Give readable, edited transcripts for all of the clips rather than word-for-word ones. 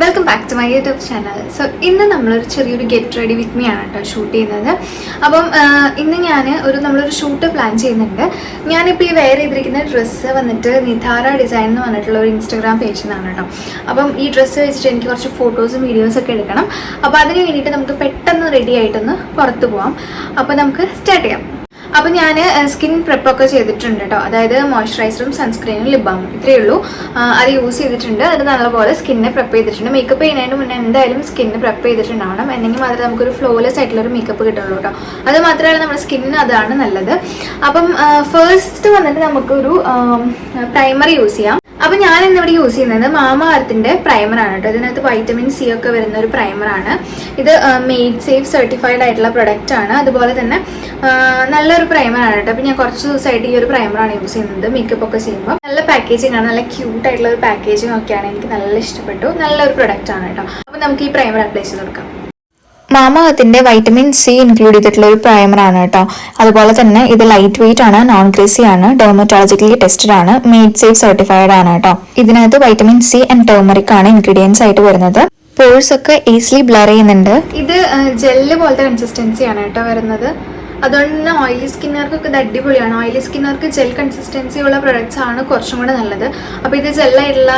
Welcome back to my YouTube channel. So ഇന്ന് നമ്മളൊരു ചെറിയൊരു ഗെറ്റ് റെഡി വിത്ത് മീ ആണ് കേട്ടോ ഷൂട്ട് ചെയ്യുന്നത്. അപ്പം ഇന്ന് നമ്മളൊരു ഷൂട്ട് പ്ലാൻ ചെയ്യുന്നുണ്ട്. ഞാനിപ്പോൾ ഈ വെയർ ചെയ്തിരിക്കുന്ന ഡ്രസ്സ് വന്നിട്ട് നിധാര ഡിസൈൻ എന്ന് പറഞ്ഞിട്ടുള്ള ഒരു ഇൻസ്റ്റാഗ്രാം പേജിൽ നിന്നാണ് കേട്ടോ. അപ്പം ഈ ഡ്രസ്സ് വെച്ചിട്ട് എനിക്ക് കുറച്ച് ഫോട്ടോസും വീഡിയോസൊക്കെ എടുക്കണം. അപ്പോൾ അതിന് വേണ്ടിയിട്ട് നമുക്ക് പെട്ടെന്ന് റെഡി ആയിട്ടൊന്ന് പുറത്ത് പോവാം. അപ്പോൾ നമുക്ക് സ്റ്റാർട്ട് ചെയ്യാം. അപ്പോൾ ഞാൻ സ്കിൻ പ്രെപ്പൊക്കെ ചെയ്തിട്ടുണ്ട് കേട്ടോ. അതായത് മോയ്സ്ചറൈസറും സൺസ്ക്രീനും ലിപ് ബാമും ഇത്രയേ ഉള്ളൂ. അത് യൂസ് ചെയ്തിട്ടുണ്ട്. അത് നല്ലപോലെ സ്കിന്നെ പ്രെപ്പ് ചെയ്തിട്ടുണ്ട്. മേക്കപ്പ് ചെയ്യുന്നതിന് മുന്നേ എന്തായാലും സ്കിന്ന് പ്രെപ്പ് ചെയ്തിട്ടുണ്ടാവണം. എന്നെങ്കിൽ മാത്രമേ നമുക്കൊരു ഫ്ലോലെസ് ആയിട്ടുള്ളൊരു മേക്കപ്പ് കിട്ടുള്ളൂ കേട്ടോ. അത് മാത്രമല്ല നമ്മുടെ സ്കിന്നിന് അതാണ് നല്ലത്. അപ്പം ഫസ്റ്റ് വന്നിട്ട് നമുക്കൊരു പ്രൈമർ യൂസ് ചെയ്യാം. അപ്പോൾ ഞാൻ ഇന്നിവിടെ യൂസ് ചെയ്യുന്നത് മാമാ എർത്തിൻ്റെ പ്രൈമറാണ് കേട്ടോ. ഇതിനകത്ത് വൈറ്റമിൻ സി ഒക്കെ വരുന്ന ഒരു പ്രൈമറാണ്. ഇത് മെയ്ഡ് സേഫ് സർട്ടിഫൈഡ് ആയിട്ടുള്ള പ്രൊഡക്റ്റ് ആണ്. അതുപോലെ തന്നെ നല്ലൊരു പ്രൈമറാണ് കേട്ടോ. അപ്പോൾ ഞാൻ കുറച്ച് ദിവസമായിട്ട് ഈ ഒരു പ്രൈമറാണ് യൂസ് ചെയ്യുന്നത് മേക്കപ്പ് ഒക്കെ ചെയ്യുമ്പോൾ. നല്ല പാക്കേജിംഗ് ആണ്, നല്ല ക്യൂട്ട് ആയിട്ടുള്ള ഒരു പാക്കേജിംഗ് ഒക്കെയാണ്. എനിക്ക് നല്ല ഇഷ്ടപ്പെട്ടു. നല്ലൊരു പ്രൊഡക്റ്റ് ആണ് കേട്ടോ. അപ്പോൾ നമുക്ക് ഈ പ്രൈമർ അപ്ലൈ ചെയ്ത് കൊടുക്കാം. മാമാ എർത്തിന്റെ വൈറ്റമിൻ സി ഇൻക്ലൂഡ് ചെയ്തിട്ടുള്ള ഒരു പ്രൈമർ ആണ് കേട്ടോ. അതുപോലെ തന്നെ ഇത് ലൈറ്റ് വെയിറ്റ് ആണ്, നോൺ ഗ്രീസി ആണ്, ഡെർമറ്റോളജിക്കലി ടെസ്റ്റഡ് ആണ്, മെയ്ഡ് സേഫ് സർട്ടിഫൈഡ് ആണ് കേട്ടോ. ഇതിനകത്ത് വൈറ്റമിൻ സി ആൻഡ് ടേർമറിക് ആണ് ഇൻഗ്രീഡിയൻസ് ആയിട്ട് വരുന്നത്. പോഴ്സ് ഒക്കെ ഈസിലി ബ്ലർ ചെയ്യുന്നുണ്ട്. ഇത് ജെല്ല് പോലത്തെ കൺസിസ്റ്റൻസിയാണ് കേട്ടോ വരുന്നത്. അതുകൊണ്ട് തന്നെ ഓയിലി സ്കിന്നുകാർക്കൊക്കെ ഇത് അടിപൊളിയാണ്. ഓയിലി സ്കിന്നുകാർക്ക് ജെൽ കൺസിസ്റ്റൻസി ഉള്ള പ്രൊഡക്ട്സ് ആണ് കുറച്ചും കൂടെ നല്ലത്. അപ്പോൾ ഇത് ജെല്ലായിട്ടുള്ള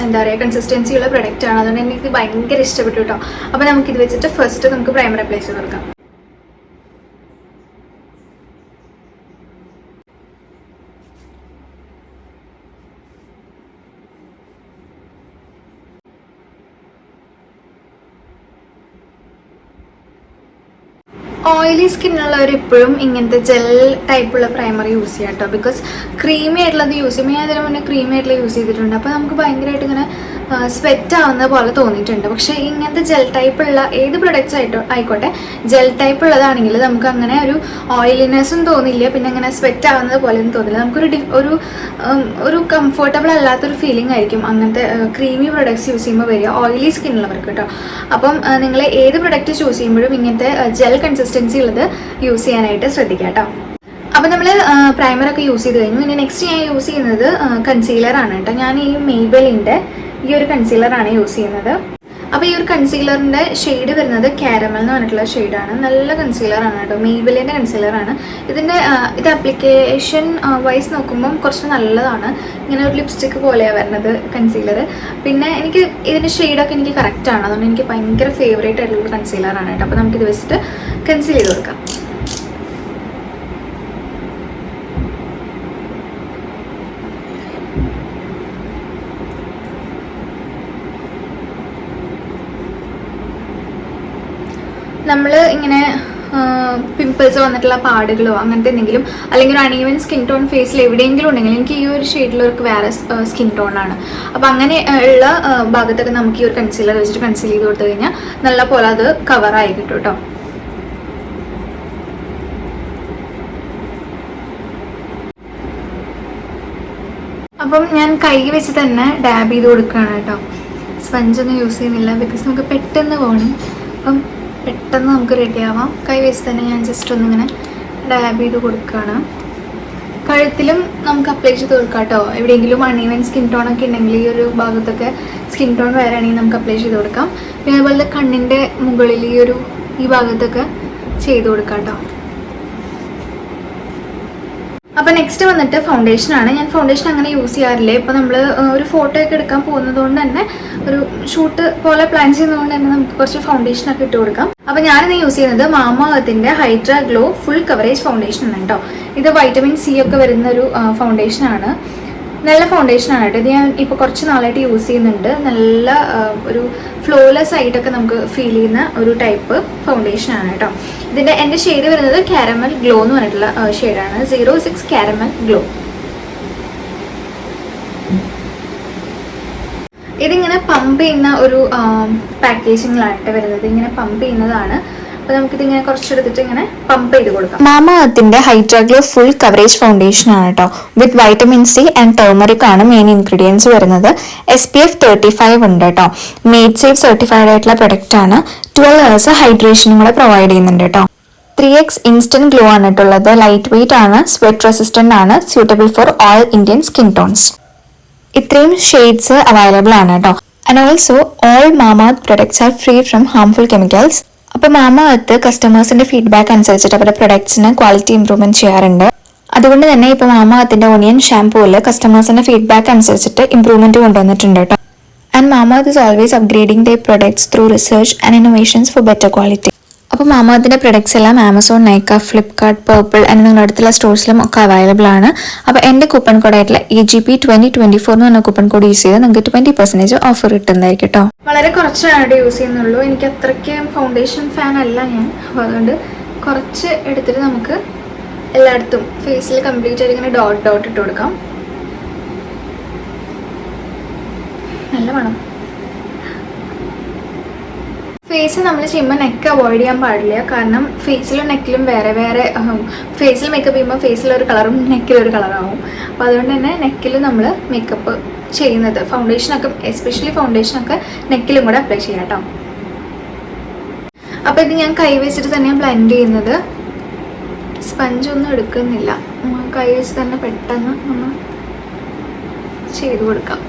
എന്താ പറയുക കൺസിസ്റ്റൻസി ഉള്ള പ്രൊഡക്റ്റ് ആണ്. അതുകൊണ്ട് എനിക്ക് ഭയങ്കര ഇഷ്ടപ്പെട്ടു കേട്ടോ. അപ്പോൾ നമുക്കിത് വെച്ചിട്ട് ഫസ്റ്റ് നമുക്ക് പ്രൈമർ അപ്ലൈ ചെയ്ത് കൊടുക്കാം. ഓയിലി സ്കിന്നുള്ളവർ എപ്പോഴും ഇങ്ങനത്തെ ജെൽ ടൈപ്പുള്ള പ്രൈമർ യൂസ് ചെയ്യാം കേട്ടോ. ബിക്കോസ് ക്രീമി ആയിട്ടുള്ളത് യൂസ് ചെയ്യുമ്പോൾ ഞാൻ അതിന് മുന്നേ ക്രീമി ആയിട്ടുള്ള യൂസ് ചെയ്തിട്ടുണ്ട്. അപ്പോൾ നമുക്ക് ഭയങ്കരമായിട്ട് ഇങ്ങനെ സ്വെറ്റ് ആവുന്ന പോലെ തോന്നിയിട്ടുണ്ട്. പക്ഷേ ഇങ്ങനത്തെ ജെൽ ടൈപ്പുള്ള ഏത് പ്രൊഡക്ട്സ് ആയിക്കോട്ടെ ജെൽ ടൈപ്പ് ഉള്ളതാണെങ്കിൽ നമുക്ക് അങ്ങനെ ഒരു ഓയിലിനെസ്സും തോന്നില്ല, പിന്നെ അങ്ങനെ സ്വെറ്റ് ആവുന്നത് പോലെയൊന്നും തോന്നില്ല. നമുക്കൊരു ഒരു കംഫർട്ടബിൾ അല്ലാത്തൊരു ഫീലിംഗ് ആയിരിക്കും അങ്ങനത്തെ ക്രീമി പ്രൊഡക്ട്സ് യൂസ് ചെയ്യുമ്പോൾ വരിക ഓയിലി സ്കിന്നുള്ളവർക്ക് കേട്ടോ. അപ്പം നിങ്ങൾ ഏത് പ്രൊഡക്റ്റ് ചൂസ് ചെയ്യുമ്പോഴും ഇങ്ങനത്തെ ജെൽ കൺസിസ്റ്റൻസി ഉള്ളത് യൂസ് ചെയ്യാനായിട്ട് ശ്രദ്ധിക്കാം കേട്ടോ. അപ്പോൾ നമ്മൾ പ്രൈമറൊക്കെ യൂസ് ചെയ്ത് കഴിഞ്ഞു. ഇനി നെക്സ്റ്റ് ഞാൻ യൂസ് ചെയ്യുന്നത് കൺസീലറാണ് കേട്ടോ. ഞാൻ ഈ മെയ്ബെലിൻ്റെ ഈ ഒരു കൺസീലറാണ് യൂസ് ചെയ്യുന്നത്. അപ്പോൾ ഈ ഒരു കൺസീലറിൻ്റെ ഷെയ്ഡ് വരുന്നത് കാരമൽ എന്ന് പറഞ്ഞിട്ടുള്ള ഷെയ്ഡാണ്. നല്ല കൺസീലറാണ് കേട്ടോ. മെയ്ബെലിൻ്റെ കൺസീലറാണ്. ഇത് ആപ്ലിക്കേഷൻ വൈസ് നോക്കുമ്പം കുറച്ച് നല്ലതാണ്. ഇങ്ങനെ ഒരു ലിപ്സ്റ്റിക്ക് പോലെയാണ് വരുന്നത് കൺസീലർ. പിന്നെ എനിക്ക് ഇതിൻ്റെ ഷെയ്ഡൊക്കെ എനിക്ക് കറക്റ്റാണ്. അതുകൊണ്ട് എനിക്ക് ഭയങ്കര ഫേവറേറ്റ് ആയിട്ടുള്ള കൺസീലറാണ് കേട്ടോ. അപ്പോൾ നമുക്കിത് വെച്ചിട്ട് കൺസീൽ ചെയ്ത് കൊടുക്കാം. നമ്മൾ ഇങ്ങനെ പിമ്പിൾസ് വന്നിട്ടുള്ള പാടുകളോ അങ്ങനത്തെ എന്തെങ്കിലും അല്ലെങ്കിൽ ഒരു അണീവൻ സ്കിൻ ടോൺ ഫേസിൽ എവിടെയെങ്കിലും ഉണ്ടെങ്കിൽ എനിക്ക് ഈ ഒരു ഷെയ്ഡിലൊക്കെ വേറെ സ്കിൻ ടോണാണ്. അപ്പോൾ അങ്ങനെ ഉള്ള ഭാഗത്തൊക്കെ നമുക്ക് ഈ ഒരു കൺസീലർ വെച്ചിട്ട് കൺസീൽ ചെയ്ത് കൊടുത്തു കഴിഞ്ഞാൽ നല്ല പോലെ അത് കവറായി കിട്ടും കേട്ടോ. അപ്പം ഞാൻ കൈ വെച്ച് തന്നെ ഡാബ് ചെയ്ത് കൊടുക്കുകയാണ് കേട്ടോ. സ്പഞ്ചൊന്നും യൂസ് ചെയ്യുന്നില്ല ബിക്കോസ് നമുക്ക് പെട്ടെന്ന് പോകണം. അപ്പം പെട്ടെന്ന് നമുക്ക് റെഡി ആവാം. കൈ വെച്ച് തന്നെ ഞാൻ ജസ്റ്റ് ഒന്നിങ്ങനെ ഡാബ് ചെയ്ത് കൊടുക്കുകയാണ്. കഴുത്തിലും നമുക്ക് അപ്ലൈ ചെയ്ത് കൊടുക്കാം കേട്ടോ. എവിടെയെങ്കിലും അണീവൻ സ്കിൻ ടോണൊക്കെ ഉണ്ടെങ്കിൽ ഈ ഒരു ഭാഗത്തൊക്കെ സ്കിൻ ടോൺ വരാണെങ്കിൽ നമുക്ക് അപ്ലൈ ചെയ്ത് കൊടുക്കാം. പിന്നെ അതുപോലെ കണ്ണിൻ്റെ മുകളിൽ ഈ ഭാഗത്തൊക്കെ ചെയ്ത് കൊടുക്കാം കേട്ടോ. അപ്പോൾ നെക്സ്റ്റ് വന്നിട്ട് ഫൗണ്ടേഷനാണ്. ഞാൻ ഫൗണ്ടേഷൻ അങ്ങനെ യൂസ് ചെയ്യാറില്ല. ഇപ്പോൾ നമ്മൾ ഒരു ഫോട്ടോ ഒക്കെ എടുക്കാൻ പോകുന്നത് കൊണ്ട് തന്നെ ഒരു ഷൂട്ട് പോലെ പ്ലാൻ ചെയ്യുന്നതുകൊണ്ട് തന്നെ നമുക്ക് കുറച്ച് ഫൗണ്ടേഷനൊക്കെ ഇട്ട് കൊടുക്കാം. അപ്പോൾ ഞാനിന്ന് യൂസ് ചെയ്യുന്നത് മാമാ എർത്തിൻ്റെ hydra glow full coverage foundation ആണ് കേട്ടോ. ഇത് വൈറ്റമിൻ സി ഒക്കെ വരുന്ന ഒരു ഫൗണ്ടേഷനാണ്. നല്ല ഫൗണ്ടേഷനാണ് കേട്ടോ. ഇത് ഞാൻ ഇപ്പോൾ കുറച്ച് നാളായിട്ട് യൂസ് ചെയ്യുന്നുണ്ട്. നല്ല ഒരു ഫ്ലോലെസ് ആയിട്ടൊക്കെ നമുക്ക് ഫീൽ ചെയ്യുന്ന ഒരു ടൈപ്പ് ഫൗണ്ടേഷനാണ് കേട്ടോ. എൻ്റെ ഷെയ്ഡ് വരുന്നത് കാരമൽ ഗ്ലോ എന്ന് പറഞ്ഞിട്ടുള്ള ഷെയ്ഡാണ്. 06 കാരമൽ ഗ്ലോ. ഇതിങ്ങനെ പമ്പ് ചെയ്യുന്ന ഒരു പാക്കേജിങ്ങിലായിട്ട് വരുന്നത്. ഇങ്ങനെ പമ്പ് ചെയ്യുന്നതാണ്. അപ്പോൾ നമുക്കിതിങ്ങനെ കുറച്ചെടുത്തിട്ട് ഇങ്ങനെ പമ്പ് ചെയ്ത് കൊടുക്കാം. മാമാ എർത്തിന്റെ hydra glow full coverage foundation ആണ് കേട്ടോ. With vitamin C and turmeric ആണ് മെയിൻ ഇൻഗ്രീഡിയൻസ് വരുന്നത്. SPF 35 ഉണ്ട് കേട്ടോ. മെയ്ഡ് സേഫ് സർട്ടിഫൈഡ് ആയിട്ടുള്ള പ്രൊഡക്റ്റ് ആണ്. 12 hours ഹൈഡ്രേഷനും കൂടെ പ്രൊവൈഡ് ചെയ്യുന്നുണ്ട് കേട്ടോ. 3x ഇൻസ്റ്റന്റ് ഗ്ലോ ആണ് കേട്ടുള്ളത്. ലൈറ്റ് വെയിറ്റ് ആണ്, സ്വെറ്റ് റെസിസ്റ്റന്റ് ആണ്, suitable for all Indian skin tones. ഇത്രയും ഷെയ്ഡ്സ് അവൈലബിൾ ആണ് കേട്ടോ. And also all Mamaearth products are free from harmful chemicals. അപ്പോൾ മാമാഅർത്ത് കസ്റ്റമേഴ്സിന്റെ ഫീഡ്ബാക്ക് അനുസരിച്ചിട്ട് അവരുടെ പ്രൊഡക്ട്സിന് ക്വാളിറ്റി ഇംപ്രൂവ്മെന്റ് ചെയ്യാറുണ്ട്. അതുകൊണ്ട് തന്നെ ഇപ്പോൾ മാമാഅർത്തിന്റെ ഒണിയൻ ഷാംപൂവിൽ കസ്റ്റമേഴ്സിന്റെ ഫീഡ്ബാക്ക് അനുസരിച്ചിട്ട് ഇംപ്രൂവ്മെന്റ് കൊണ്ടുവന്നിട്ടുണ്ട് കേട്ടോ. And Mamaearth is always upgrading their products through research and innovations for better quality. അപ്പോൾ മാമാഅർത്തിന്റെ പ്രൊഡക്ട്സ് എല്ലാം ആമസോൺ, നൈക്ക, ഫ്ലിപ്കാർട്ട്, പർപ്പിൾ ആൻഡ് നിങ്ങളുടെ അടുത്തുള്ള സ്റ്റോഴ്സിലും ഒക്കെ അവൈലബിൾ ആണ്. അപ്പോൾ എൻ്റെ കൂപ്പൺ കോഡായിട്ടുള്ള EGP2024 എന്ന് പറഞ്ഞ കൂപ്പൺ കോഡ് യൂസ് ചെയ്ത് നിങ്ങൾക്ക് 20% ഓഫർ കിട്ടുന്നതായിരിക്കും കേട്ടോ. വളരെ കുറച്ചാണ് യൂസ് ചെയ്യുന്നുള്ളൂ. എനിക്ക് അത്രയ്ക്ക് ഫൗണ്ടേഷൻ ഫാൻ അല്ല ഞാൻ. അപ്പോൾ അതുകൊണ്ട് കുറച്ച് എടുത്തിട്ട് നമുക്ക് എല്ലായിടത്തും ഫേസിൽ കംപ്ലീറ്റ് ആയിട്ട് ഇങ്ങനെ ഡോട്ട് ഡോട്ട് ഇട്ട് കൊടുക്കാം. നല്ല മണം. ഫേസ് നമ്മൾ ചെയ്യുമ്പോൾ നെക്ക് അവോയ്ഡ് ചെയ്യാൻ പാടില്ല. കാരണം ഫേസിലും നെക്കിലും വേറെ വേറെ ഫേസിൽ മേക്കപ്പ് ചെയ്യുമ്പോൾ ഫേസിലൊരു കളറും നെക്കിലൊരു കളറാവും. അപ്പോൾ അതുകൊണ്ട് തന്നെ നെക്കിൽ നമ്മൾ മേക്കപ്പ് ചെയ്യുന്നത് ഫൗണ്ടേഷനൊക്കെ, എസ്പെഷ്യലി ഫൗണ്ടേഷനൊക്കെ നെക്കിലും കൂടെ അപ്ലൈ ചെയ്യാം കേട്ടോ. അപ്പോൾ ഇത് ഞാൻ കൈ വെച്ചിട്ട് തന്നെയാണ് ബ്ലെൻഡ് ചെയ്യുന്നത്. സ്പഞ്ചൊന്നും എടുക്കുന്നില്ല. കൈ വെച്ച് തന്നെ പെട്ടെന്ന് ഒന്ന് ചെയ്ത് കൊടുക്കാം.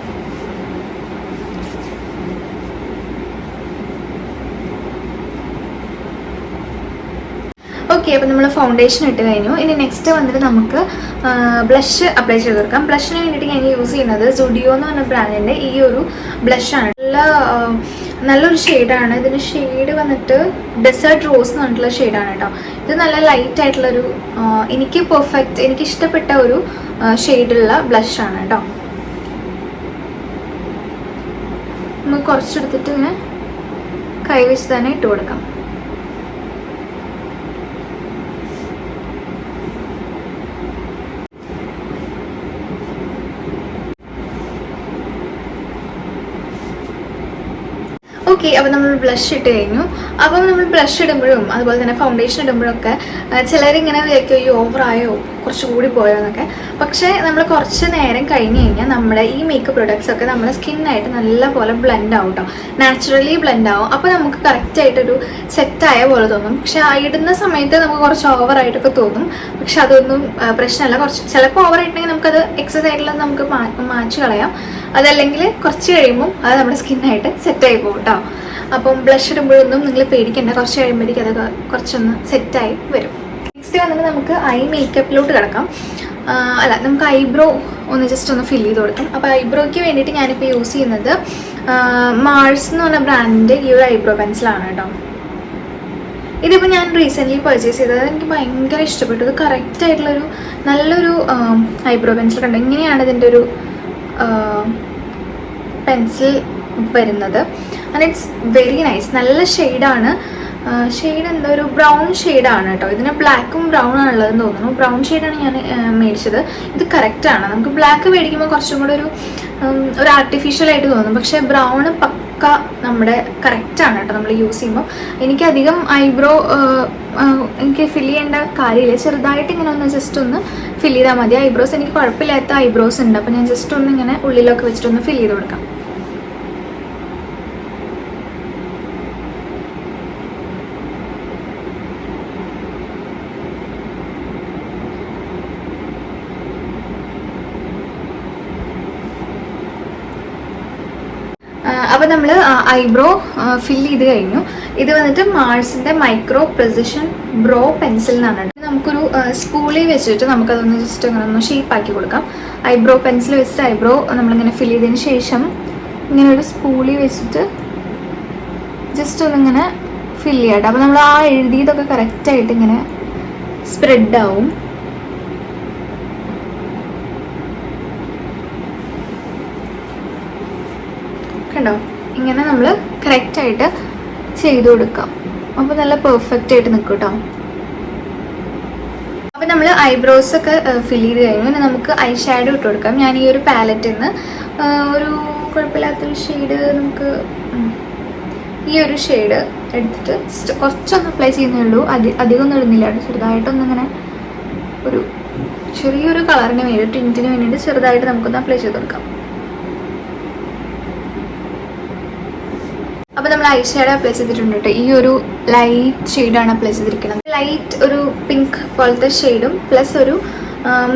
ഓക്കെ, അപ്പോൾ നമ്മൾ ഫൗണ്ടേഷൻ ഇട്ട് കഴിഞ്ഞു. ഇനി നെക്സ്റ്റ് വന്നിട്ട് നമുക്ക് ബ്ലഷ് അപ്ലൈ ചെയ്ത് കൊടുക്കാം. ബ്ലഷിന് വേണ്ടിയിട്ട് ഞാൻ യൂസ് ചെയ്യുന്നത് സുഡിയോ എന്ന് പറഞ്ഞ ബ്രാൻഡിൻ്റെ ഈ ഒരു ബ്ലഷാണ്. നല്ലൊരു ഷെയ്ഡാണ്. ഇതിൻ്റെ ഷെയ്ഡ് വന്നിട്ട് ഡെസേർട്ട് റോസ് എന്ന് പറഞ്ഞിട്ടുള്ള ഷെയ്ഡാണ് കേട്ടോ. ഇത് നല്ല ലൈറ്റ് ആയിട്ടുള്ളൊരു എനിക്ക് ഇഷ്ടപ്പെട്ട ഒരു ഷെയ്ഡുള്ള ബ്ലഷാണ് കേട്ടോ. നമുക്ക് കുറച്ചെടുത്തിട്ട് ഇങ്ങനെ കൈ വെച്ച് തന്നെ ഇട്ട് കൊടുക്കാം. ഓക്കെ, അപ്പോൾ നമ്മൾ ബ്ലഷ് ഇട്ട് കഴിഞ്ഞു. അപ്പം നമ്മൾ ബ്ലഷ് ഇടുമ്പോഴും അതുപോലെ തന്നെ ഫൗണ്ടേഷൻ ഇടുമ്പോഴൊക്കെ ചിലരിങ്ങനെ വിചാരിക്കും ഈ ഓവറായോ, കുറച്ച് കൂടി പോയോ എന്നൊക്കെ. പക്ഷേ നമ്മൾ കുറച്ച് നേരം കഴിഞ്ഞ് കഴിഞ്ഞാൽ നമ്മുടെ ഈ മേക്കപ്പ് പ്രൊഡക്ട്സ് ഒക്കെ നമ്മുടെ സ്കിന്നായിട്ട് നല്ലപോലെ ബ്ലെൻഡ് ആവും കേട്ടോ. നാച്ചുറലി ബ്ലെൻഡ് ആവും. അപ്പോൾ നമുക്ക് കറക്റ്റായിട്ടൊരു സെറ്റായ പോലെ തോന്നും. പക്ഷെ ഇടുന്ന സമയത്ത് നമുക്ക് കുറച്ച് ഓവറായിട്ടൊക്കെ തോന്നും. പക്ഷെ അതൊന്നും പ്രശ്നമല്ല. കുറച്ച് ചിലപ്പോൾ ഓവറായിട്ടുണ്ടെങ്കിൽ നമുക്കത് എക്സസ് ആയിട്ടുള്ളത് നമുക്ക് മാച്ച് കളയാം. അതല്ലെങ്കിൽ കുറച്ച് കഴിയുമ്പോൾ അത് നമ്മുടെ സ്കിന്നായിട്ട് സെറ്റായി പോകും കേട്ടോ. അപ്പം ബ്ലഷ് ഇടുമ്പോഴൊന്നും നിങ്ങൾ പേടിക്കേണ്ട. കുറച്ച് കഴിയുമ്പോഴേക്കും അതൊക്കെ കുറച്ചൊന്ന് സെറ്റായി വരും. നെക്സ്റ്റ് വന്നിട്ട് നമുക്ക് ഐ മേക്കപ്പിലോട്ട് കിടക്കാം. നമുക്ക് ഐബ്രോ ഒന്ന് ജസ്റ്റ് ഒന്ന് ഫില്ല് ചെയ്ത് കൊടുക്കാം. അപ്പോൾ ഐബ്രോയ്ക്ക് വേണ്ടിയിട്ട് ഞാനിപ്പോൾ യൂസ് ചെയ്യുന്നത് മാർസ് എന്ന് പറഞ്ഞ ബ്രാൻഡിൻ്റെ ഈ ഒരു ഐബ്രോ പെൻസിലാണ് കേട്ടോ. ഇതിപ്പോൾ ഞാൻ റീസെൻ്റ്ലി പർച്ചേസ് ചെയ്തത്. എനിക്ക് ഭയങ്കര ഇഷ്ടപ്പെട്ടു. ഇത് കറക്റ്റായിട്ടുള്ളൊരു നല്ലൊരു ഐബ്രോ പെൻസിൽ കണ്ടു. ഇങ്ങനെയാണ് ഇതിൻ്റെ ഒരു പെൻസിൽ വരുന്നത്. And it's very nice. നല്ല ഷെയ്ഡാണ്. ഷെയ്ഡ് എന്താ ഒരു ബ്രൗൺ ഷെയ്ഡാണ് കേട്ടോ. ഇതിന് ബ്ലാക്കും ബ്രൗൺ ആണുള്ളതെന്ന് തോന്നുന്നു. ബ്രൗൺ ഷെയ്ഡാണ് ഞാൻ മേടിച്ചത്. ഇത് കറക്റ്റാണ്. നമുക്ക് ബ്ലാക്ക് മേടിക്കുമ്പോൾ കുറച്ചും കൂടെ ഒരു ആർട്ടിഫിഷ്യലായിട്ട് തോന്നും. പക്ഷേ ബ്രൗണ് പക്ക നമ്മുടെ കറക്റ്റാണ് കേട്ടോ നമ്മൾ യൂസ് ചെയ്യുമ്പോൾ. എനിക്കധികം ഐബ്രോ എനിക്ക് ഫില്ല് ചെയ്യേണ്ട കാര്യമില്ല. ചെറുതായിട്ട് ഇങ്ങനെ ഒന്ന് ജസ്റ്റ് ഒന്ന് ഫില്ല് ചെയ്താൽ മതി. ഐബ്രോസ് എനിക്ക് കുഴപ്പമില്ലാത്ത ഐബ്രോസ് ഉണ്ട്. അപ്പോൾ ഞാൻ ജസ്റ്റ് ഒന്ന് ഇങ്ങനെ ഉള്ളിലൊക്കെ വെച്ചിട്ടൊന്ന് ഫില്ല് ചെയ്ത് കൊടുക്കാം. അപ്പോൾ നമ്മൾ ഐബ്രോ ഫില്ല് ചെയ്ത് കഴിഞ്ഞു. ഇത് വന്നിട്ട് മാർസിൻ്റെ മൈക്രോ പ്രിസിഷൻ ബ്രോ പെൻസിൽ എന്നാണ്. നമുക്കൊരു സ്പൂളി വെച്ചിട്ട് നമുക്കതൊന്ന് ജസ്റ്റ് അങ്ങനെ ഒന്ന് ഷേപ്പാക്കി കൊടുക്കാം. ഐബ്രോ പെൻസിൽ വെച്ചിട്ട് ഐബ്രോ നമ്മളിങ്ങനെ ഫില്ല് ചെയ്തതിന് ശേഷം ഇങ്ങനെ ഒരു സ്പൂളി വെച്ചിട്ട് ജസ്റ്റ് ഒന്നിങ്ങനെ ഫില്ല് ചെയ്യട്ടെ. അപ്പോൾ നമ്മൾ ആ എഴുതിയതൊക്കെ കറക്റ്റായിട്ട് ഇങ്ങനെ സ്പ്രെഡാവും. കണ്ടോ, ഇങ്ങനെ നമ്മൾ കറക്റ്റായിട്ട് ചെയ്ത് കൊടുക്കാം. അപ്പോൾ നല്ല പെർഫെക്റ്റ് ആയിട്ട് നിൽക്കും കേട്ടോ. അപ്പോൾ നമ്മൾ ഐബ്രോസ് ഒക്കെ ഫില്ല് ചെയ്ത് കഴിഞ്ഞു. പിന്നെ നമുക്ക് ഐ ഷാഡോ ഇട്ട് കൊടുക്കാം. ഞാൻ ഈ ഒരു പാലറ്റിൽ നിന്ന് ഒരു കുഴപ്പമില്ലാത്തൊരു ഷെയ്ഡ് നമുക്ക് ഈ ഒരു ഷെയ്ഡ് എടുത്തിട്ട് കുറച്ചൊന്ന് അപ്ലൈ ചെയ്യുന്നേ ഉള്ളൂ. അധികം ഒന്നും ഇടുന്നില്ല. ചെറുതായിട്ടൊന്നിങ്ങനെ ഒരു ചെറിയൊരു കളറിന് വേണ്ടി, ടിൻറ്റിന് വേണ്ടിയിട്ട് ചെറുതായിട്ട് നമുക്കൊന്ന് അപ്ലൈ ചെയ്ത് കൊടുക്കാം. അപ്പോൾ നമ്മൾ ഐ ഷാഡോ അപ്ലൈ ചെയ്തിട്ടുണ്ട് കേട്ടോ. ഈ ഒരു ലൈറ്റ് ഷെയ്ഡാണ് അപ്ലൈ ചെയ്തിരിക്കുന്നത്. ലൈറ്റ് ഒരു പിങ്ക് പോലത്തെ ഷെയ്ഡും പ്ലസ് ഒരു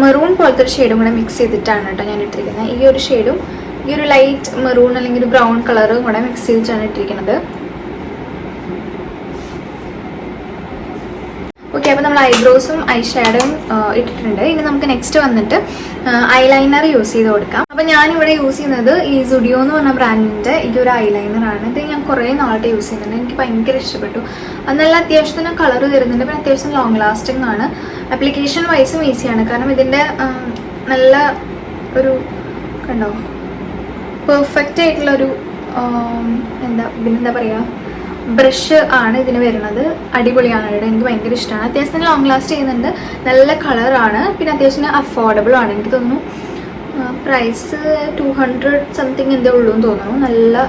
മെറൂൺ പോലത്തെ ഒരു ഷെയ്ഡും കൂടെ മിക്സ് ചെയ്തിട്ടാണ് കേട്ടോ ഞാൻ ഇട്ടിരിക്കുന്നത്. ഈ ഒരു ഷെയ്ഡും ഈ ഒരു ലൈറ്റ് മെറൂൺ അല്ലെങ്കിൽ ഒരു ബ്രൗൺ കളറും കൂടെ മിക്സ് ചെയ്തിട്ടാണ് ഇട്ടിരിക്കുന്നത്. ഓക്കെ, അപ്പോൾ നമ്മൾ ഐബ്രോസും ഐ ഷാഡോയും ഇട്ടിട്ടുണ്ട്. ഇനി നമുക്ക് നെക്സ്റ്റ് വന്നിട്ട് ഐലൈനർ യൂസ് ചെയ്ത് കൊടുക്കാം. അപ്പോൾ ഞാനിവിടെ യൂസ് ചെയ്യുന്നത് ഈ സുഡിയോ എന്ന് പറഞ്ഞ ബ്രാൻഡിൻ്റെ ഈ ഒരു ഐലൈനറാണ്. ഇത് ഞാൻ കുറേ നാളായിട്ട് യൂസ് ചെയ്യുന്നുണ്ട്. എനിക്ക് ഭയങ്കര ഇഷ്ടപ്പെട്ടു. അത് നല്ല അത്യാവശ്യത്തിന് കളർ വരുന്നുണ്ട്, പിന്നെ അത്യാവശ്യം ലോങ് ലാസ്റ്റിംഗ് ആണ്. ആപ്ലിക്കേഷൻ വൈസും ഈസിയാണ്, കാരണം ഇതിൻ്റെ നല്ല ഒരു കണ്ടോ പെർഫെക്റ്റ് ആയിട്ടുള്ളൊരു എന്താ പറയുക ബ്രഷ് ആണ് ഇതിന് വരുന്നത്. അടിപൊളിയാണ് ഇവിടെ, എനിക്ക് ഭയങ്കര ഇഷ്ടമാണ്. അത്യാവശ്യം ലോങ് ലാസ്റ്റ് ചെയ്യുന്നുണ്ട്, നല്ല കളറാണ്, പിന്നെ അത്യാവശ്യം അഫോർഡബിൾ ആണ്. എനിക്ക് തോന്നുന്നു പ്രൈസ് 200 സംതിങ് എന്തേ ഉള്ളൂ എന്ന് തോന്നുന്നു. നല്ല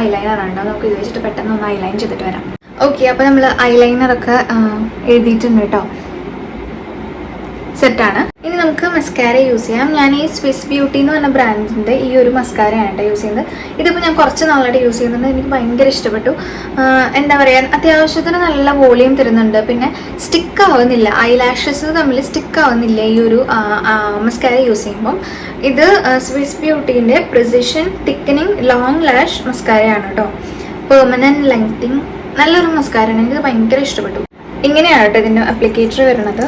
ഐലൈനറാണ്. നമുക്ക് ഇത് വെച്ചിട്ട് പെട്ടെന്ന് ഒന്ന് ഐലൈൻ ചെയ്തിട്ട് വരാം. ഓക്കെ, അപ്പോൾ നമ്മൾ ഐലൈനറൊക്കെ എഴുതിയിട്ടുണ്ട് കേട്ടോ, സെറ്റാണ്. ഇനി നമുക്ക് മസ്കാര യൂസ് ചെയ്യാം. ഞാൻ ഈ സ്വിസ് ബ്യൂട്ടി എന്ന് പറഞ്ഞ ബ്രാൻഡിൻ്റെ ഈ ഒരു മസ്കാരയാണ് കേട്ടോ യൂസ് ചെയ്യുന്നത്. ഇതിപ്പോൾ ഞാൻ കുറച്ച് നാളായിട്ട് യൂസ് ചെയ്യുന്നുണ്ട്, എനിക്ക് ഭയങ്കര ഇഷ്ടപ്പെട്ടു. എന്താ പറയുക, അത്യാവശ്യത്തിന് നല്ല വോളിയം തരുന്നുണ്ട്, പിന്നെ സ്റ്റിക്ക് ആവുന്നില്ല, ഐലാഷസ് തമ്മിൽ സ്റ്റിക്ക് ആവുന്നില്ല ഈ ഒരു മസ്കാര യൂസ് ചെയ്യുമ്പം. ഇത് സ്വിസ് ബ്യൂട്ടീൻ്റെ പ്രിസിഷൻ തിക്കനിങ് ലോങ് ലാഷ് മസ്കാരയാണ് കേട്ടോ, പെർമനൻറ്റ് ലെങ്തിങ്, നല്ലൊരു മസ്കാരയാണ്. എനിക്ക് ഭയങ്കര ഇഷ്ടപ്പെട്ടു. ഇങ്ങനെയാണ് കേട്ടോ ഇതിൻ്റെ അപ്ലിക്കേറ്റർ വരുന്നത്.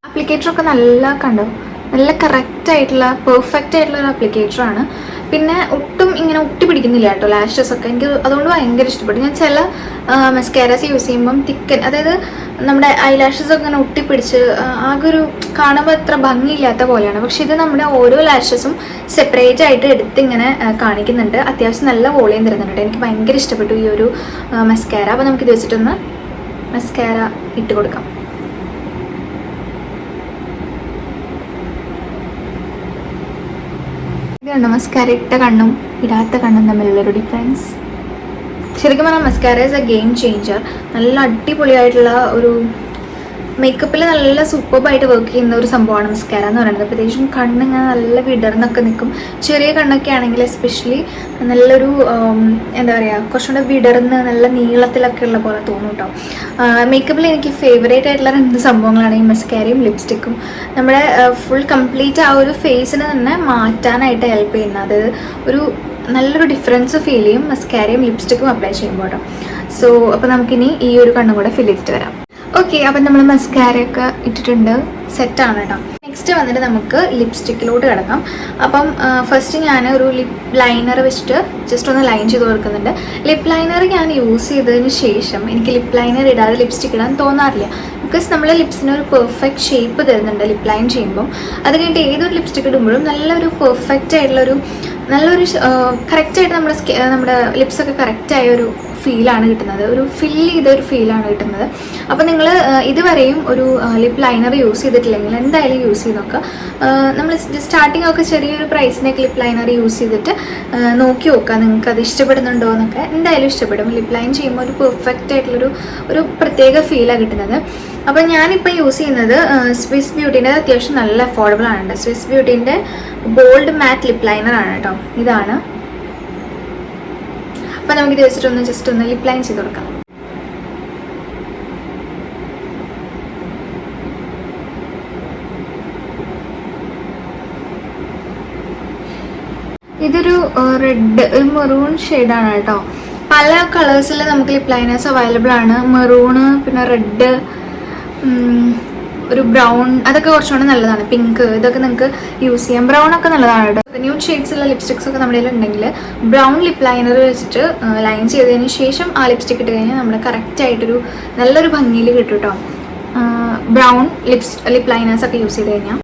അപ്ലിക്കേറ്ററൊക്കെ നല്ല കറക്റ്റ് ആയിട്ടുള്ള പെർഫെക്റ്റ് ആയിട്ടുള്ള ഒരു അപ്ലിക്കേറ്ററാണ്. പിന്നെ ഒട്ടും ഇങ്ങനെ ഒട്ടി പിടിക്കുന്നില്ല കേട്ടോ ലാഷസ് ഒക്കെ. എനിക്ക് അതുകൊണ്ട് ഭയങ്കര ഇഷ്ടപ്പെട്ടു. ഞാൻ ചില മസ്കാരാസ് യൂസ് ചെയ്യുമ്പം അതായത് നമ്മുടെ ഐലാഷസ് ഒക്കെ ഇങ്ങനെ ഒട്ടിപ്പിടിച്ച് ആകെ ഒരു കാണുമ്പോൾ അത്ര ഭംഗിയില്ലാത്ത പോലെയാണ്. പക്ഷെ ഇത് നമ്മുടെ ഓരോ ലാഷസും സെപ്പറേറ്റ് ആയിട്ട് എടുത്ത് ഇങ്ങനെ കാണിക്കുന്നുണ്ട്. അത്യാവശ്യം നല്ല വോളിയം തരുന്നുണ്ട്. എനിക്ക് ഭയങ്കര ഇഷ്ടപ്പെട്ടു ഈ ഒരു മസ്കാര. അപ്പോൾ നമുക്കിത് വെച്ചിട്ടൊന്ന് മസ്കാര ഇട്ട് കൊടുക്കാം. ഇതാണ് മസ്കാര ഇട്ട കണ്ണും ഇടാത്ത കണ്ണും തമ്മിലുള്ളൊരു ഡിഫറൻസ്. ശരിക്കും പറഞ്ഞാൽ mascara is A game changer. നല്ല അടിപൊളിയായിട്ടുള്ള ഒരു മേക്കപ്പിൽ നല്ല സൂപ്പർബായിട്ട് വർക്ക് ചെയ്യുന്ന ഒരു സംഭവമാണ് മസ്കാര എന്ന് പറയുന്നത്. പ്രത്യേകിച്ചും കണ്ണിങ്ങനെ നല്ല വിടർന്നൊക്കെ നിൽക്കും. ചെറിയ കണ്ണൊക്കെ ആണെങ്കിൽ എസ്പെഷ്യലി നല്ലൊരു എന്താ പറയുക കുറച്ചുകൂടെ വിടർന്ന് നല്ല നീളത്തിലൊക്കെ ഉള്ള പോലെ തോന്നും കേട്ടോ. മേക്കപ്പിൽ എനിക്ക് ഫേവറേറ്റ് ആയിട്ടുള്ള 2 സംഭവങ്ങളാണ് ഈ മസ്കാരയും ലിപ്സ്റ്റിക്കും. നമ്മുടെ ഫുൾ കംപ്ലീറ്റ് ആ ഒരു ഫേസിന് തന്നെ മാറ്റാനായിട്ട് ഹെൽപ്പ് ചെയ്യുന്നത്. അതായത് ഒരു നല്ലൊരു ഡിഫറൻസ് ഫീൽ ചെയ്യും മസ്കാരയും ലിപ്സ്റ്റിക്കും അപ്ലൈ ചെയ്യുമ്പോൾ കേട്ടോ. സോ അപ്പോൾ നമുക്കിനി ഈ ഒരു കണ്ണും കൂടെ ഫിൽ ചെയ്തിട്ട് വരാം. ഓക്കെ, അപ്പം നമ്മൾ മസ്കാരയൊക്കെ ഇട്ടിട്ടുണ്ട്, സെറ്റാണ് കേട്ടോ. നെക്സ്റ്റ് വന്നിട്ട് നമുക്ക് ലിപ്സ്റ്റിക്കിലോട്ട് കിടക്കാം. അപ്പം ഫസ്റ്റ് ഞാൻ ഒരു ലിപ് ലൈനർ വെച്ചിട്ട് ജസ്റ്റ് ഒന്ന് ലൈൻ ചെയ്ത് കൊടുക്കുന്നുണ്ട്. ലിപ് ലൈനർ ഞാൻ യൂസ് ചെയ്തതിന് ശേഷം എനിക്ക് ലിപ് ലൈനർ ഇടാതെ ലിപ്സ്റ്റിക്ക് ഇടാൻ തോന്നാറില്ല. ബിക്കോസ് നമ്മൾ ലിപ്സിന് ഒരു പെർഫെക്റ്റ് ഷേപ്പ് തരുന്നുണ്ട് ലിപ് ലൈൻ ചെയ്യുമ്പം. അത് കഴിഞ്ഞിട്ട് ഏതൊരു ലിപ്സ്റ്റിക്ക് ഇടുമ്പോഴും നല്ലൊരു പെർഫെക്റ്റ് ആയിട്ടുള്ളൊരു നല്ലൊരു കറക്റ്റായിട്ട് നമ്മുടെ ലിപ്സൊക്കെ കറക്റ്റായ ഒരു ഫീലാണ് കിട്ടുന്നത്, ഒരു ഫില്ല് ചെയ്ത ഒരു ഫീലാണ് കിട്ടുന്നത്. അപ്പോൾ നിങ്ങൾ ഇതുവരെയും ഒരു ലിപ് ലൈനർ യൂസ് ചെയ്തിട്ടില്ലെങ്കിൽ എന്തായാലും യൂസ് ചെയ്ത് നോക്കുക. നമ്മൾ സ്റ്റാർട്ടിംഗ് ഒക്കെ ചെറിയൊരു പ്രൈസിനൊക്കെ ലിപ് ലൈനർ യൂസ് ചെയ്തിട്ട് നോക്കി നോക്കുക, നിങ്ങൾക്ക് അത് ഇഷ്ടപ്പെടുന്നുണ്ടോ എന്നൊക്കെ. എന്തായാലും ഇഷ്ടപ്പെടും. ലിപ് ലൈൻ ചെയ്യുമ്പോൾ ഒരു പെർഫെക്റ്റ് ആയിട്ടുള്ളൊരു പ്രത്യേക ഫീലാണ് കിട്ടുന്നത്. അപ്പോൾ ഞാനിപ്പോൾ യൂസ് ചെയ്യുന്നത് സ്വിസ് ബ്യൂട്ടീൻ്റെ അത്യാവശ്യം നല്ല അഫോർഡബിൾ ആണ്. സ്വിസ് ബ്യൂട്ടീൻ്റെ ബോൾഡ് മാറ്റ് ലിപ് ലൈനർ ആണ് കേട്ടോ, ഇതാണ്. അപ്പോൾ നമുക്കിത് വെച്ചിട്ടൊന്ന് ജസ്റ്റ് ഒന്ന് ലിപ് ലൈൻ ചെയ്ത് കൊടുക്കാം. ഇതൊരു റെഡ് ഒരു മെറൂൺ ഷെയ്ഡാണ് കേട്ടോ. പല കളേഴ്സിൽ നമുക്ക് ലിപ് ലൈനേഴ്സ് അവൈലബിൾ ആണ്. മെറൂണ്, പിന്നെ റെഡ്, ഒരു ബ്രൗൺ, അതൊക്കെ കുറച്ചുകൂടെ നല്ലതാണ്. പിങ്ക്, ഇതൊക്കെ നിങ്ങൾക്ക് യൂസ് ചെയ്യാം. ബ്രൗൺ ഒക്കെ നല്ലതാണ് കേട്ടോ. ന്യൂഡ് ഷെയ്ഡ്സുള്ള ലിപ്സ്റ്റിക്സ് ഒക്കെ നമ്മുടെ ഉണ്ടെങ്കിൽ ബ്രൗൺ ലിപ് ലൈനർ വെച്ചിട്ട് ലൈൻ ചെയ്തതിന് ശേഷം ആ ലിപ്സ്റ്റിക് ഇട്ട് കഴിഞ്ഞാൽ നമ്മൾ കറക്റ്റായിട്ടൊരു നല്ലൊരു ഭംഗിയിൽ കിട്ടും കേട്ടോ. ബ്രൗൺ ലിപ് ലൈനേഴ്സ് ഒക്കെ യൂസ് ചെയ്ത് കഴിഞ്ഞാൽ.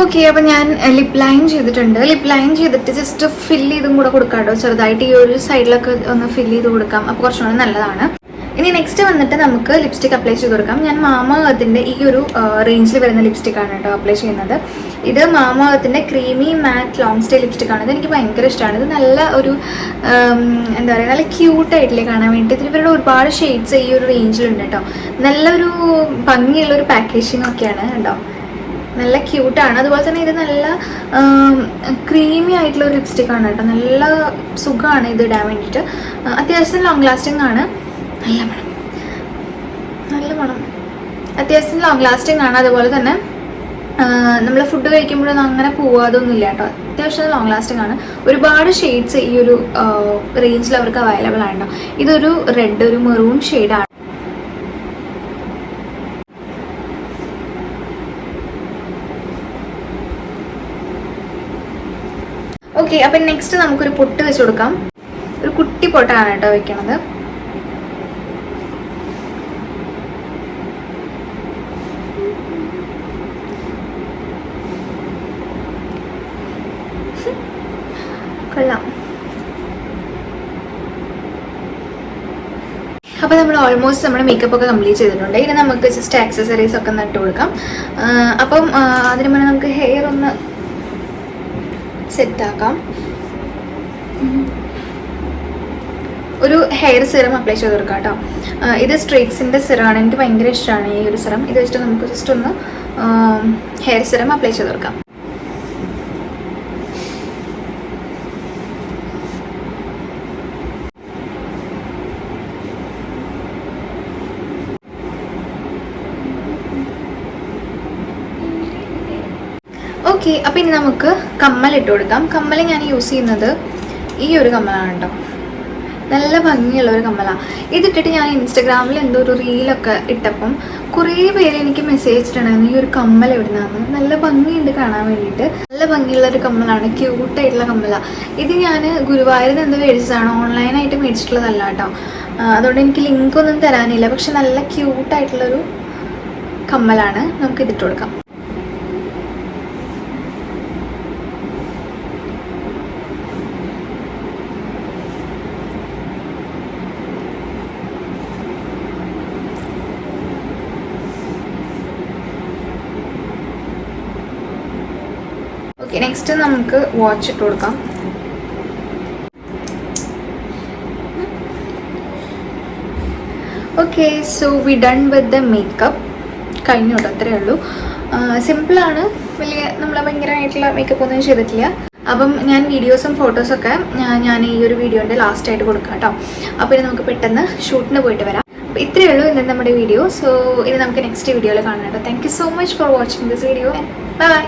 ഓക്കെ, അപ്പോൾ ഞാൻ ലിപ് ലൈൻ ചെയ്തിട്ടുണ്ട്. ലിപ് ലൈൻ ചെയ്തിട്ട് ജസ്റ്റ് ഫില്ല് ചെയ്തും കൂടെ കൊടുക്കാം കേട്ടോ. ചെറുതായിട്ട് ഈ ഒരു സൈഡിലൊക്കെ ഒന്ന് ഫില്ല് ചെയ്ത് കൊടുക്കാം. അപ്പോൾ കുറച്ചുകൂടെ നല്ലതാണ്. ഇനി നെക്സ്റ്റ് വന്നിട്ട് നമുക്ക് ലിപ്സ്റ്റിക് അപ്ലൈ ചെയ്ത് കൊടുക്കാം. ഞാൻ മാമ എർത്തിൻ്റെ ഈ ഒരു റേഞ്ചിൽ വരുന്ന ലിപ്സ്റ്റിക്കാണ് കേട്ടോ അപ്ലൈ ചെയ്യുന്നത്. ഇത് മാമ എർത്തിൻ്റെ ക്രീമി മാറ്റ് ലോങ് സ്റ്റേ ലിപ്സ്റ്റിക്കാണ്. ഇത് എനിക്ക് ഭയങ്കര ഇഷ്ടമാണ്. ഇത് നല്ല ഒരു എന്താ പറയുക, നല്ല ക്യൂട്ടായിട്ടില്ലേ കാണാൻ വേണ്ടിയിട്ട്. ഇവരുടെ ഒരുപാട് ഷെയ്ഡ്സ് ഈ ഒരു റേഞ്ചിലുണ്ട് കേട്ടോ. നല്ലൊരു ഭംഗിയുള്ളൊരു പാക്കേജിങ് ഒക്കെയാണ് കേട്ടോ. നല്ല ക്യൂട്ടാണ്. അതുപോലെ തന്നെ ഇത് നല്ല ക്രീമി ആയിട്ടുള്ള ഒരു ലിപ്സ്റ്റിക്കാണ് കേട്ടോ. നല്ല സുഖമാണ് ഇത് ഇടാൻ വേണ്ടിയിട്ട്. അത്യാവശ്യം ലോങ് ലാസ്റ്റിംഗ് ആണ്. നല്ല മണം, അത്യാവശ്യം ലോങ് ലാസ്റ്റിംഗ് ആണ്. അതുപോലെ തന്നെ നമ്മൾ ഫുഡ് കഴിക്കുമ്പോഴൊന്നും അങ്ങനെ പോവാതൊന്നുമില്ല കേട്ടോ. അത്യാവശ്യം ലോങ് ലാസ്റ്റിംഗ് ആണ്. ഒരുപാട് ഷെയ്ഡ്സ് ഈ ഒരു റേഞ്ചിൽ അവർക്ക് അവൈലബിൾ ആണ് കേട്ടോ. ഇതൊരു റെഡ്, ഒരു മെറൂൺ ഷെയ്ഡാണ്. ഓക്കെ, അപ്പം നെക്സ്റ്റ് നമുക്കൊരു പൊട്ട് വെച്ച് കൊടുക്കാം. ഒരു കുട്ടി പൊട്ടാണ് കേട്ടോ വെക്കണത്. കൊള്ളാം. അപ്പോൾ നമ്മൾ ഓൾമോസ്റ്റ് നമ്മുടെ മേക്കപ്പ് ഒക്കെ കംപ്ലീറ്റ് ചെയ്തിട്ടുണ്ട്. ഇനി നമുക്ക് ജസ്റ്റ് ആക്സസറീസ് ഒക്കെ നട്ട് കൊടുക്കാം. അപ്പം അതിന് മുന്നേ നമുക്ക് ഹെയർ ഒന്ന് സെറ്റാക്കാം. ഒരു ഹെയർ സിറം അപ്ലൈ ചെയ്ത് കൊടുക്കാം കേട്ടോ. ഇത് സ്ട്രീക്സിൻ്റെ സിറമാണ്. എനിക്ക് ഭയങ്കര ഇഷ്ടമാണ് ഈ ഒരു സിറം. ഇത് വെച്ചിട്ട് നമുക്ക് ജസ്റ്റ് ഒന്ന് ഹെയർ സിറം അപ്ലൈ ചെയ്ത് കൊടുക്കാം. ഓക്കെ, അപ്പോൾ ഇനി നമുക്ക് കമ്മൽ ഇട്ട് കൊടുക്കാം. കമ്മൽ ഞാൻ യൂസ് ചെയ്യുന്നത് ഈ ഒരു കമ്മലാണ് കേട്ടോ. നല്ല ഭംഗിയുള്ള ഒരു കമ്മലാണ്. ഇതിട്ടിട്ട് ഞാൻ ഇൻസ്റ്റഗ്രാമിൽ എന്തോ ഒരു റീലൊക്കെ ഇട്ടപ്പം കുറേ പേര് എനിക്ക് മെസ്സേജ് ഇട്ടിട്ടുണ്ടായിരുന്നു ഈ ഒരു കമ്മൽ എവിടുന്നാന്ന്. നല്ല ഭംഗിയുണ്ട് കാണാൻ വേണ്ടിയിട്ട്. നല്ല ഭംഗിയുള്ള ഒരു കമ്മലാണ്, ക്യൂട്ടായിട്ടുള്ള കമ്മലാണ്. ഇത് ഞാൻ ഗുരുവായൂരിൽ നിന്ന് എന്തോ മേടിച്ചതാണ്, ഓൺലൈനായിട്ട് മേടിച്ചിട്ടുള്ളതല്ല കേട്ടോ. അതുകൊണ്ട് എനിക്ക് ലിങ്കൊന്നും തരാനില്ല. പക്ഷെ നല്ല ക്യൂട്ടായിട്ടുള്ളൊരു കമ്മലാണ്. നമുക്ക് ഇതിട്ട് കൊടുക്കാം. ഓക്കെ, നെക്സ്റ്റ് നമുക്ക് വാച്ച് ഇട്ട് കൊടുക്കാം. Okay, so we done with the makeup. കഴിഞ്ഞു കേട്ടോ, അത്രയേ ഉള്ളൂ. സിമ്പിളാണ്, വലിയ നമ്മൾ ഭയങ്കരമായിട്ടുള്ള മേക്കപ്പ് ഒന്നും ചെയ്തിട്ടില്ല. അപ്പം ഞാൻ വീഡിയോസും ഫോട്ടോസൊക്കെ ഞാൻ ഈ ഒരു വീഡിയോൻ്റെ ലാസ്റ്റായിട്ട് കൊടുക്കാം കേട്ടോ. അപ്പോൾ ഇനി നമുക്ക് പെട്ടെന്ന് ഷൂട്ടിന് പോയിട്ട് വരാം. അപ്പോൾ ഇത്രയേ ഉള്ളൂ ഇന്ന് നമ്മുടെ വീഡിയോ. സോ ഇനി നമുക്ക് നെക്സ്റ്റ് വീഡിയോയിൽ കാണാം കേട്ടോ. Thank you so much for watching this video. By.